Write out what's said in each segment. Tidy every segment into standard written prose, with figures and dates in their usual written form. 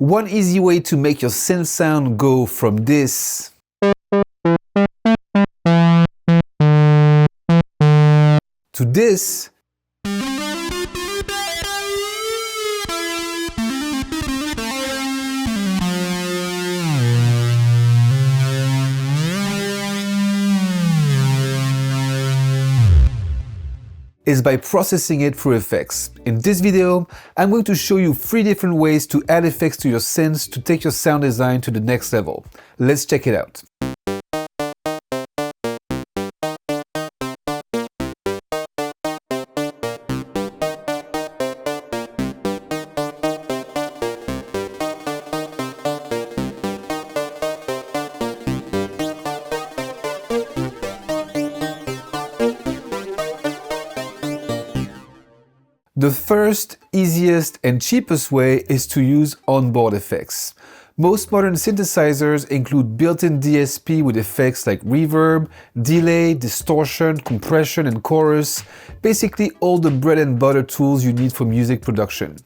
One easy way to make your synth sound go from this to this is by processing it through effects. In this video, I'm going to show you 3 different ways to add effects to your synths to take your sound design to the next level. Let's check it out. The first, easiest, and cheapest way is to use onboard effects. Most modern synthesizers include built-in DSP with effects like reverb, delay, distortion, compression, and chorus, basically all the bread and butter tools you need for music production.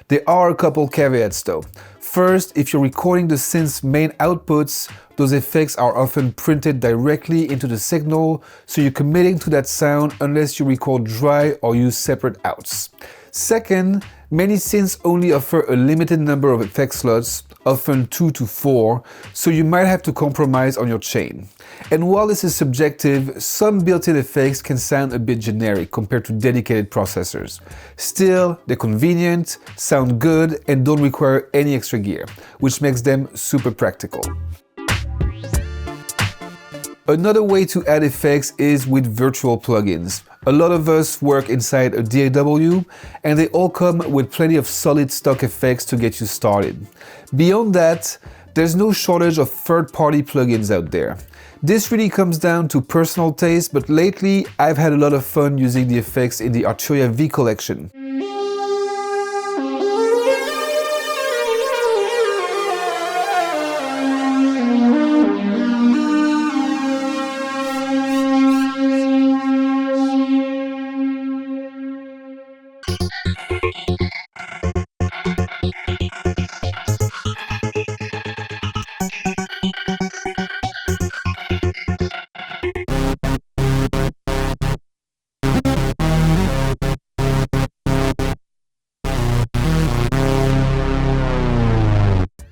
There are a couple caveats though. First, if you're recording the synth's main outputs, those effects are often printed directly into the signal, so you're committing to that sound unless you record dry or use separate outs. Second, many synths only offer a limited number of effect slots, often 2 to 4, so you might have to compromise on your chain. And while this is subjective, some built-in effects can sound a bit generic compared to dedicated processors. Still, they're convenient, sound good, and don't require any extra gear, which makes them super practical. Another way to add effects is with virtual plugins. A lot of us work inside a DAW, and they all come with plenty of solid stock effects to get you started. Beyond that, there's no shortage of third-party plugins out there. This really comes down to personal taste, but lately I've had a lot of fun using the effects in the Arturia V collection.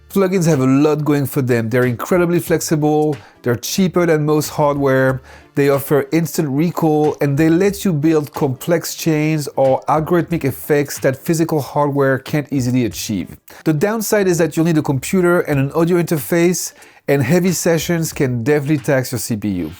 Plugins have a lot going for them. They're incredibly flexible, they're cheaper than most hardware, they offer instant recall, and they let you build complex chains or algorithmic effects that physical hardware can't easily achieve. The downside is that you'll need a computer and an audio interface, and heavy sessions can definitely tax your CPU.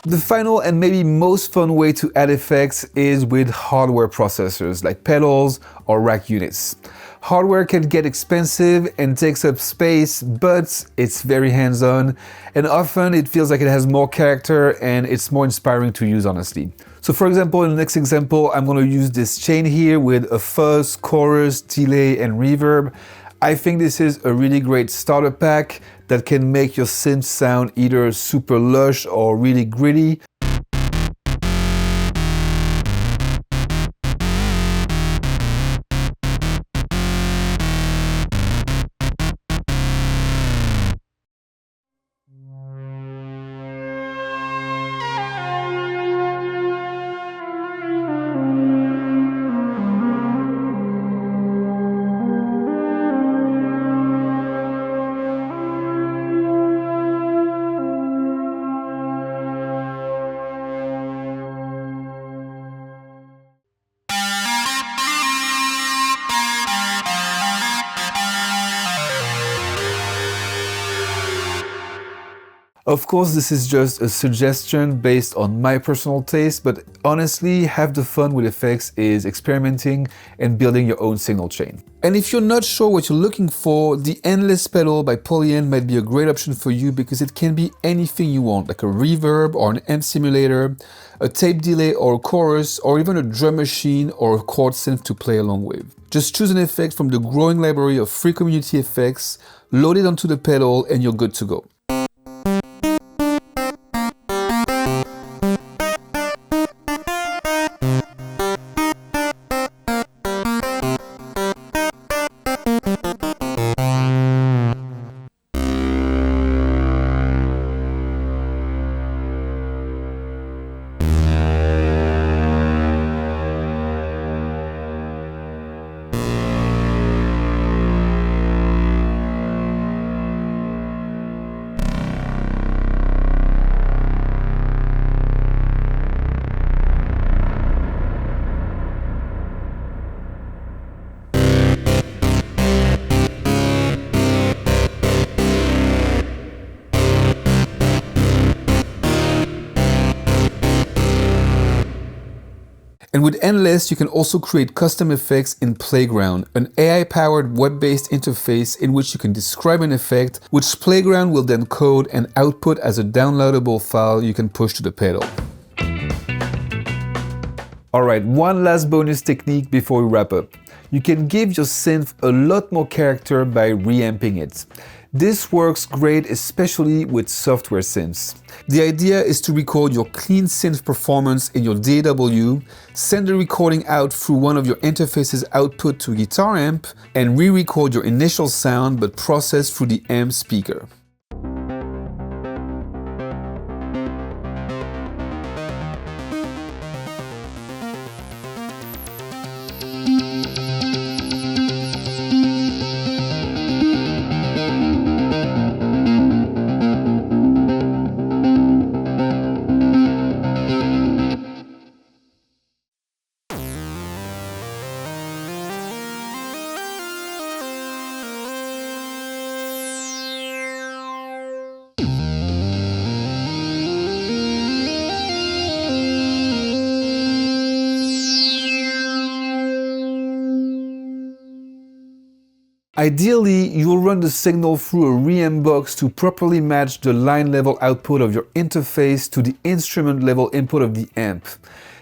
The final and maybe most fun way to add effects is with hardware processors like pedals or rack units. Hardware can get expensive and takes up space, but it's very hands-on, and often it feels like it has more character and it's more inspiring to use, honestly. So for example, in the next example, I'm going to use this chain here with a fuzz, chorus, delay, and reverb. I think this is a really great starter pack that can make your synth sound either super lush or really gritty. Of course, this is just a suggestion based on my personal taste, but honestly, half the fun with effects is experimenting and building your own signal chain. And if you're not sure what you're looking for, the Endless pedal by Polyend might be a great option for you because it can be anything you want, like a reverb or an amp simulator, a tape delay or a chorus, or even a drum machine or a chord synth to play along with. Just choose an effect from the growing library of free community effects, load it onto the pedal, and you're good to go. And with Endless, you can also create custom effects in Playground, an AI-powered web-based interface in which you can describe an effect, which Playground will then code and output as a downloadable file you can push to the pedal. Alright, one last bonus technique before we wrap up. You can give your synth a lot more character by reamping it. This works great especially with software synths. The idea is to record your clean synth performance in your DAW, send the recording out through one of your interface's output to a guitar amp, and re-record your initial sound but process through the amp speaker. Ideally, you'll run the signal through a reamp box to properly match the line level output of your interface to the instrument level input of the amp.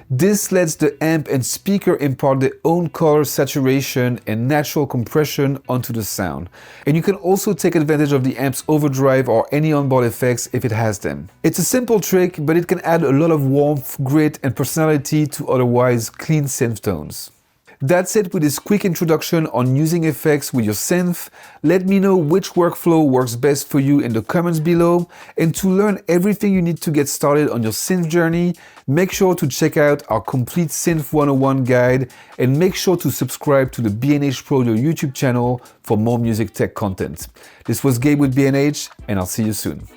This lets the amp and speaker impart their own color saturation and natural compression onto the sound. And you can also take advantage of the amp's overdrive or any onboard effects if it has them. It's a simple trick, but it can add a lot of warmth, grit, and personality to otherwise clean synth tones. That's it with this quick introduction on using effects with your synth. Let me know which workflow works best for you in the comments below. And to learn everything you need to get started on your synth journey, make sure to check out our complete Synth 101 guide and make sure to subscribe to the B&H Pro Audio YouTube channel for more music tech content. This was Gabe with B&H, and I'll see you soon.